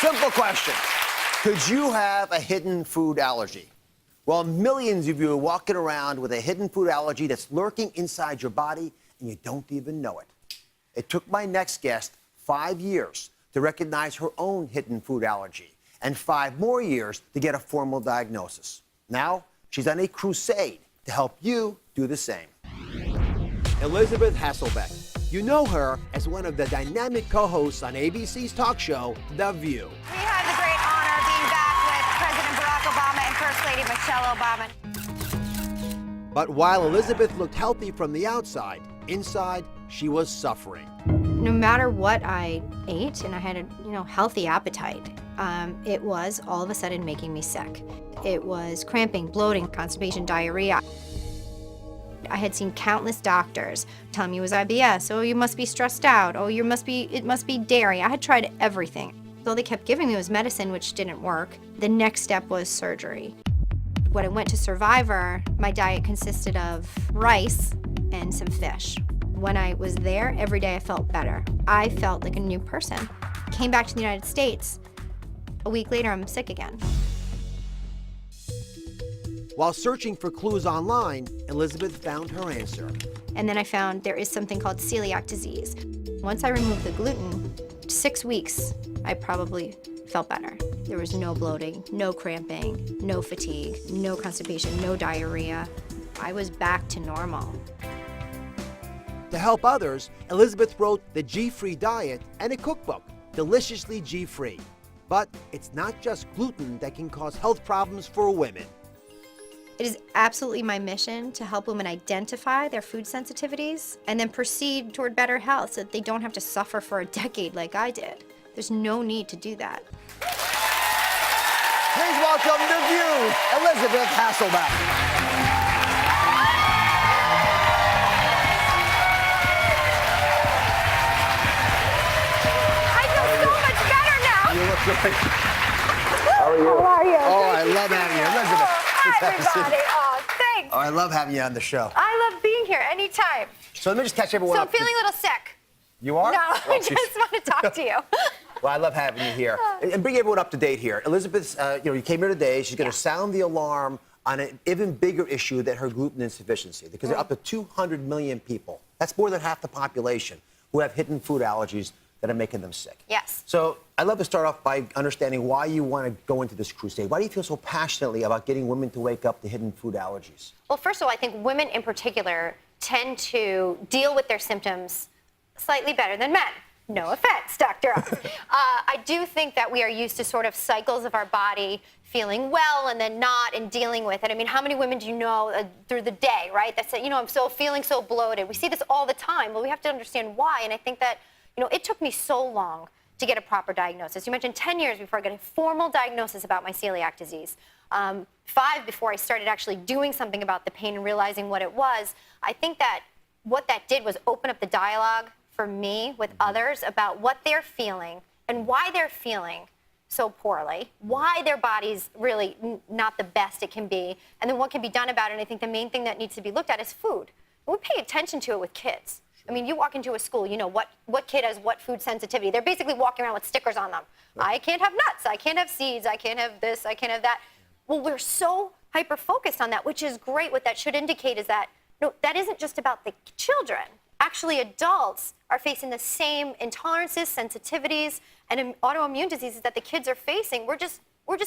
Simple question. Could you have a hidden food allergy? Well, millions of you are walking around with a hidden food allergy that's lurking inside your body and you don't even know it. It took my next guest 5 years to recognize her own hidden food allergy and 5 more years to get a formal diagnosis. Now, she's on a crusade to help you do the same. Elizabeth Hasselbeck. You know her as one of the dynamic co-hosts on ABC's talk show, The View. We have the great honor of being back with President Barack Obama and First Lady Michelle Obama. But while Elizabeth looked healthy from the outside, inside, she was suffering. No matter what I ate, and I had a healthy appetite, it was all of a sudden making me sick. It was cramping, bloating, constipation, diarrhea. I had seen countless doctors telling me it was IBS. Oh, you must be stressed out. Oh, it must be dairy. I had tried everything. All they kept giving me was medicine, which didn't work. The next step was surgery. When I went to Survivor, my diet consisted of rice and some fish. When I was there, every day I felt better. I felt like a new person. Came back to the United States. A week later, I'm sick again. While searching for clues online, Elizabeth found her answer. And then I found there is something called celiac disease. Once I removed the gluten, 6 weeks, I probably felt better. There was no bloating, no cramping, no fatigue, no constipation, no diarrhea. I was back to normal. To help others, Elizabeth wrote The G-Free Diet and a cookbook, Deliciously G-Free. But it's not just gluten that can cause health problems for women. It is absolutely my mission to help women identify their food sensitivities and then proceed toward better health so that they don't have to suffer for a decade like I did. There's no need to do that. Please welcome The View, Elizabeth Hasselbeck. I feel so much better now. You look great. How are you? How are you? Oh, I Thank love you. having you, Elizabeth. Hi, everybody. Oh, thanks. Oh, I love having you on the show. I love being here anytime. So let me just catch everyone So up. I'm feeling a little sick. You are? No, Oh, I just want to talk to you. Well, I love having you here. And bring everyone up to date here. Elizabeth's, you came here today. She's going to sound the alarm on an even bigger issue than her gluten insufficiency, because there are up to 200 million people. That's more than half the population who have hidden food allergies that are making them sick. Yes. So I'd love to start off by understanding why you want to go into this crusade. Why do you feel so passionately about getting women to wake up to hidden food allergies? Well, first of all, I think women in particular tend to deal with their symptoms slightly better than men. No offense, Dr. Oz. I do think that we are used to sort of cycles of our body feeling well and then not and dealing with it. I mean, how many women do you know through the day, right, that say, I'm feeling so bloated. We see this all the time. Well, we have to understand why. And I think that, it took me so long to get a proper diagnosis. You mentioned 10 years before I got a formal diagnosis about my celiac disease. 5 before I started actually doing something about the pain and realizing what it was. I think that what that did was open up the dialogue for me with others about what they're feeling and why they're feeling so poorly, why their body's really not the best it can be, and then what can be done about it. And I think the main thing that needs to be looked at is food. And we pay attention to it with kids. I mean, you walk into a school, what kid has what food sensitivity. They're basically walking around with stickers on them. Right. I can't have nuts, I can't have seeds, I can't have this, I can't have that. Well, we're so hyper-focused on that, which is great. What that should indicate is that, no, that isn't just about the children. Actually, adults are facing the same intolerances, sensitivities, and autoimmune diseases that the kids are facing. We're just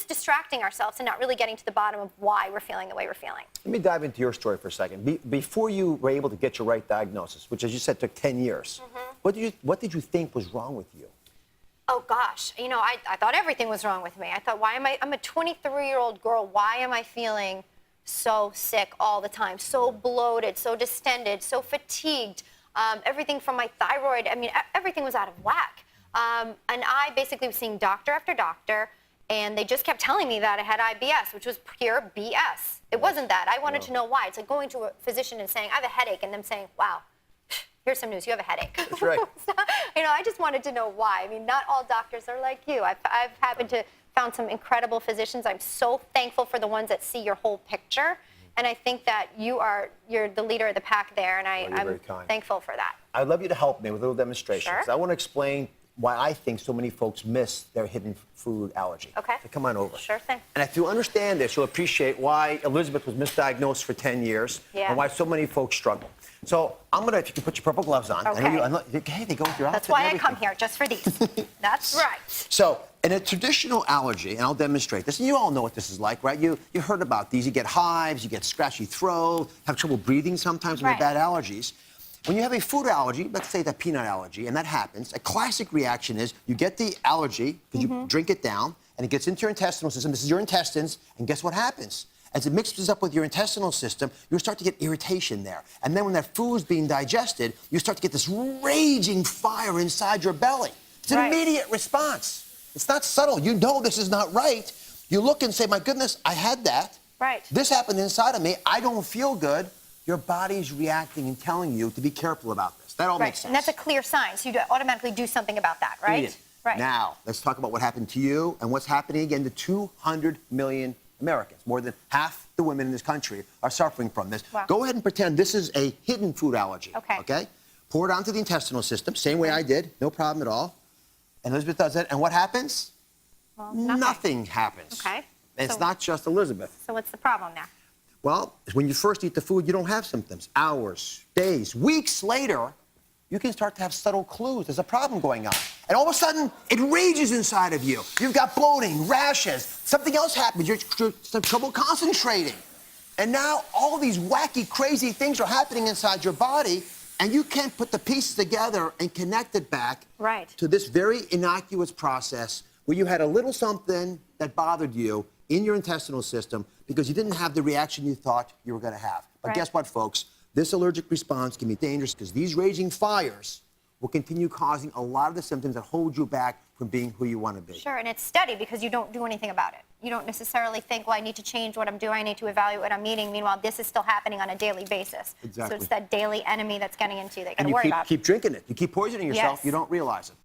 distracting ourselves and not really getting to the bottom of why we're feeling the way we're feeling. Let me dive into your story for a second. Before you were able to get your right diagnosis, which, as you said, took 10 years, what did you think was wrong with you? Oh, gosh. I thought everything was wrong with me. I thought, I'm a 23-year-old girl. Why am I feeling so sick all the time, so bloated, so distended, so fatigued? Everything from my thyroid, everything was out of whack. And I basically was seeing doctor after doctor, and they just kept telling me that I had IBS, which was pure BS. It wasn't that. I wanted to know why. It's like going to a physician and saying, I have a headache, and them saying, wow, here's some news, you have a headache. That's right. So, I just wanted to know why. Not all doctors are like you. I've happened to found some incredible physicians. I'm so thankful for the ones that see your whole picture. And I think that you're the leader of the pack there, and I'm thankful for that. I'd love you to help me with a little demonstration. Sure. I want to explain why I think so many folks miss their hidden food allergy. Okay. So come on over. Sure thing. And if you understand this, you'll appreciate why Elizabeth was misdiagnosed for 10 years Yeah. and why so many folks struggle. So I'm going to, if you can put your purple gloves on. Okay. Hey, they go with your outfit. That's why and I come everything. here, just for these. That's right. So, in a traditional allergy, and I'll demonstrate this, and you all know what this is like, right? You heard about these. You get hives, you get scratchy throat, have trouble breathing sometimes when you have Right. bad allergies. When you have a food allergy, let's say the peanut allergy, and that happens, a classic reaction is you get the allergy because you drink it down, and it gets into your intestinal system. This is your intestines, and guess what happens? As it mixes up with your intestinal system, you start to get irritation there. And then when that food's being digested, you start to get this raging fire inside your belly. It's an Right. immediate response. It's not subtle. You know this is not right. You look and say, my goodness, I had that. Right. This happened inside of me. I don't feel good. Your body's reacting and telling you to be careful about this. That all Right. makes sense. And that's a clear sign. So you automatically do something about that, right? Immediate. Right. Now, let's talk about what happened to you and what's happening again to 200 million Americans. More than half the women in this country are suffering from this. Wow. Go ahead and pretend this is a hidden food allergy. Okay. Okay? Pour it onto the intestinal system, same way I did, no problem at all. And Elizabeth does it, and what happens? Well, Nothing happens. Okay. And it's So- not just Elizabeth. So what's the problem now? Well, when you first eat the food, you don't have symptoms. Hours, days, weeks later, you can start to have subtle clues. There's a problem going on. And all of a sudden, it rages inside of you. You've got bloating, rashes. Something else happens. You're having trouble concentrating. And now all these wacky, crazy things are happening inside your body, and you can't put the pieces together and connect it back Right. to this very innocuous process where you had a little something that bothered you in your intestinal system because you didn't have the reaction you thought you were going to have. But Right. guess what, folks? This allergic response can be dangerous because these raging fires will continue causing a lot of the symptoms that hold you back from being who you want to be. Sure, and it's steady because you don't do anything about it. You don't necessarily think, well, I need to change what I'm doing, I need to evaluate what I'm eating. Meanwhile, this is still happening on a daily basis. Exactly. So it's that daily enemy that's getting into you that you got And to you worry about. keep drinking it. You keep poisoning yourself. Yes. You don't realize it.